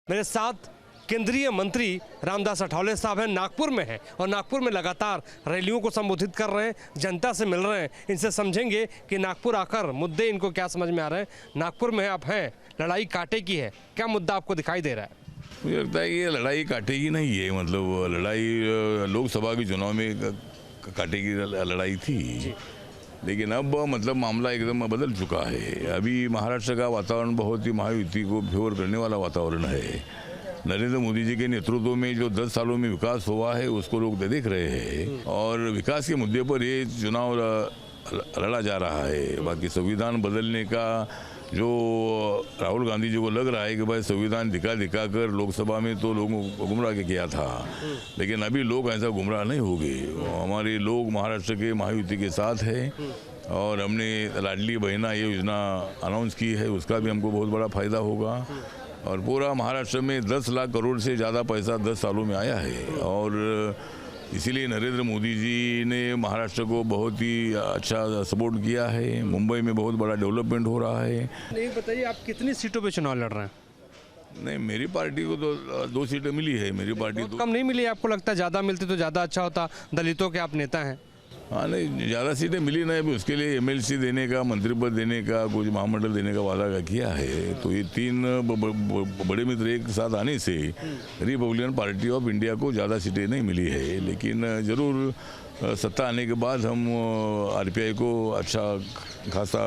मेरे साथ केंद्रीय मंत्री रामदास अठावले साहब हैं, नागपुर में हैं और नागपुर में लगातार रैलियों को संबोधित कर रहे हैं, जनता से मिल रहे हैं। इनसे समझेंगे कि नागपुर आकर मुद्दे इनको क्या समझ में आ रहे हैं। नागपुर में आप हैं, लड़ाई कांटे की है, क्या मुद्दा आपको दिखाई दे रहा है? मुझे लगता है कि ये लड़ाई कांटे की नहीं है, मतलब लड़ाई लोकसभा के चुनाव में कांटे की लड़ाई थी, लेकिन अब मतलब मामला एकदम बदल चुका है। अभी महाराष्ट्र का वातावरण बहुत ही महायुति को फेवर करने वाला वातावरण है। नरेंद्र मोदी जी के नेतृत्व में जो 10 सालों में विकास हुआ है उसको लोग देख रहे हैं और विकास के मुद्दे पर ये चुनाव लड़ा जा रहा है। बाकी संविधान बदलने का जो राहुल गांधी जी को लग रहा है कि भाई संविधान दिखा कर लोकसभा में तो लोगों को गुमराह किया था, लेकिन अभी लोग ऐसा गुमराह नहीं हो गए। हमारे लोग महाराष्ट्र के महायुति के साथ है और हमने लाडली बहना ये योजना अनाउंस की है, उसका भी हमको बहुत बड़ा फायदा होगा। और पूरा महाराष्ट्र में 10 लाख करोड़ से ज़्यादा पैसा 10 सालों में आया है और इसीलिए नरेंद्र मोदी जी ने महाराष्ट्र को बहुत ही अच्छा सपोर्ट किया है। मुंबई में बहुत बड़ा डेवलपमेंट हो रहा है। नहीं बताइए, आप कितनी सीटों पे चुनाव लड़ रहे हैं? नहीं, मेरी पार्टी को तो 2 सीटें मिली है। मेरी पार्टी तो कम नहीं मिली, आपको लगता है ज़्यादा मिलती तो ज़्यादा अच्छा होता? दलितों के आप नेता हैं। हाँ, नहीं ज़्यादा सीटें मिली नहीं, अभी उसके लिए MLC देने का, मंत्री पद देने का, कुछ महामंडल देने का वादा किया है। तो ये 3 बड़े मित्र एक साथ आने से रिपब्लिकन पार्टी ऑफ इंडिया को ज़्यादा सीटें नहीं मिली है, लेकिन ज़रूर सत्ता आने के बाद हम RPI को अच्छा खासा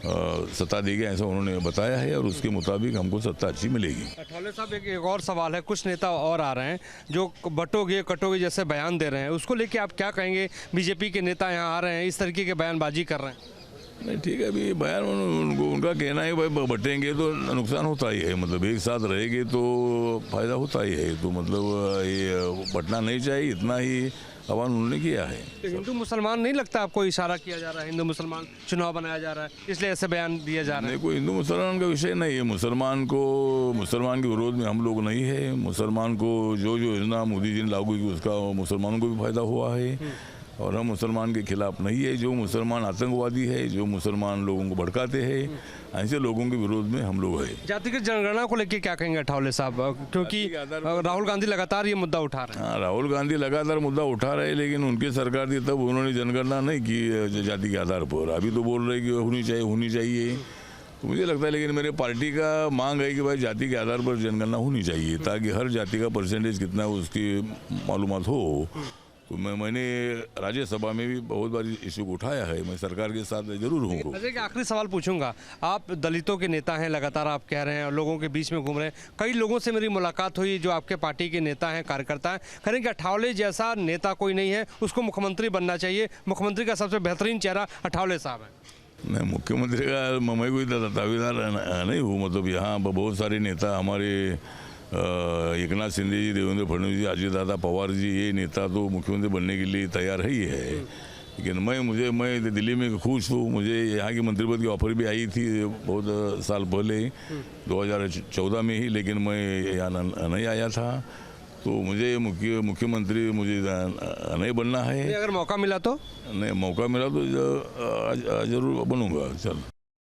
सत्ता देगी, ऐसा उन्होंने बताया है और उसके मुताबिक हमको सत्ता अच्छी मिलेगी। अठावले साहब, एक और सवाल है, कुछ नेता और आ रहे हैं जो बटोगे कटोगे जैसे बयान दे रहे हैं, उसको लेके आप क्या कहेंगे? बीजेपी के नेता यहाँ आ रहे हैं, इस तरीके के बयानबाजी कर रहे हैं। नहीं, ठीक है, अभी बयान उनका कहना है भाई बटेंगे तो नुकसान होता ही है, मतलब एक साथ रहेंगे तो फायदा होता ही है, तो मतलब ये बटना नहीं चाहिए, इतना ही आह्वान उन्होंने किया है। तो हिंदू मुसलमान नहीं लगता आपको इशारा किया जा रहा है? हिंदू मुसलमान चुनाव बनाया जा रहा है इसलिए ऐसे बयान दिए जा रहे हैं? कोई हिंदू मुसलमान का विषय नहीं है। मुसलमान के विरोध में हम लोग नहीं है। मुसलमान को जो योजना मोदी जी ने लागू की उसका मुसलमानों को भी फायदा हुआ है और हम मुसलमान के खिलाफ नहीं है। जो मुसलमान आतंकवादी है, जो मुसलमान लोगों को भड़काते हैं, ऐसे लोगों के विरोध में हम लोग है। जातिगत जनगणना को लेकर क्या कहेंगे अठावले साहब, क्योंकि राहुल गांधी लगातार ये मुद्दा उठा रहे हैं? हाँ, राहुल गांधी लगातार मुद्दा उठा रहे हैं, लेकिन उनकी सरकार थी तब उन्होंने जनगणना नहीं की जाति के आधार पर। अभी तो बोल रहे कि होनी चाहिए। तो मुझे लगता है, लेकिन मेरे पार्टी का मांग है कि भाई जाति के आधार पर जनगणना होनी चाहिए ताकि हर जाति का परसेंटेज कितना है उसकी मालूमात हो। तो मैंने राज्यसभा में भी बहुत बार इशू को उठाया है, मैं सरकार के साथ जरूर हूँ। एक आखिरी सवाल पूछूंगा, आप दलितों के नेता हैं, लगातार आप कह रहे हैं और लोगों के बीच में घूम रहे हैं। कई लोगों से मेरी मुलाकात हुई जो आपके पार्टी के नेता हैं, कार्यकर्ता हैं, कह रहे हैं कि अठावले जैसा नेता कोई नहीं है, उसको मुख्यमंत्री बनना चाहिए, मुख्यमंत्री का सबसे बेहतरीन चेहरा अठावले साहब है। मैं मुख्यमंत्री का मैं कोई दावेदार नहीं हूँ, मतलब यहाँ बहुत सारे नेता हमारे एकनाथ शिंदे जी, देवेंद्र फडणवीस जी, अजय दादा पवार जी, ये नेता तो मुख्यमंत्री बनने के लिए तैयार ही है। लेकिन मैं दिल्ली में खुश हूँ। मुझे यहाँ की मंत्री पद की ऑफर भी आई थी बहुत साल पहले 2014 में ही, लेकिन मैं यहाँ नहीं आया था। तो मुझे मुख्यमंत्री मुझे नहीं बनना है। अगर मौका मिला तो? नहीं, मौका मिला तो जरूर बनूंगा। चल।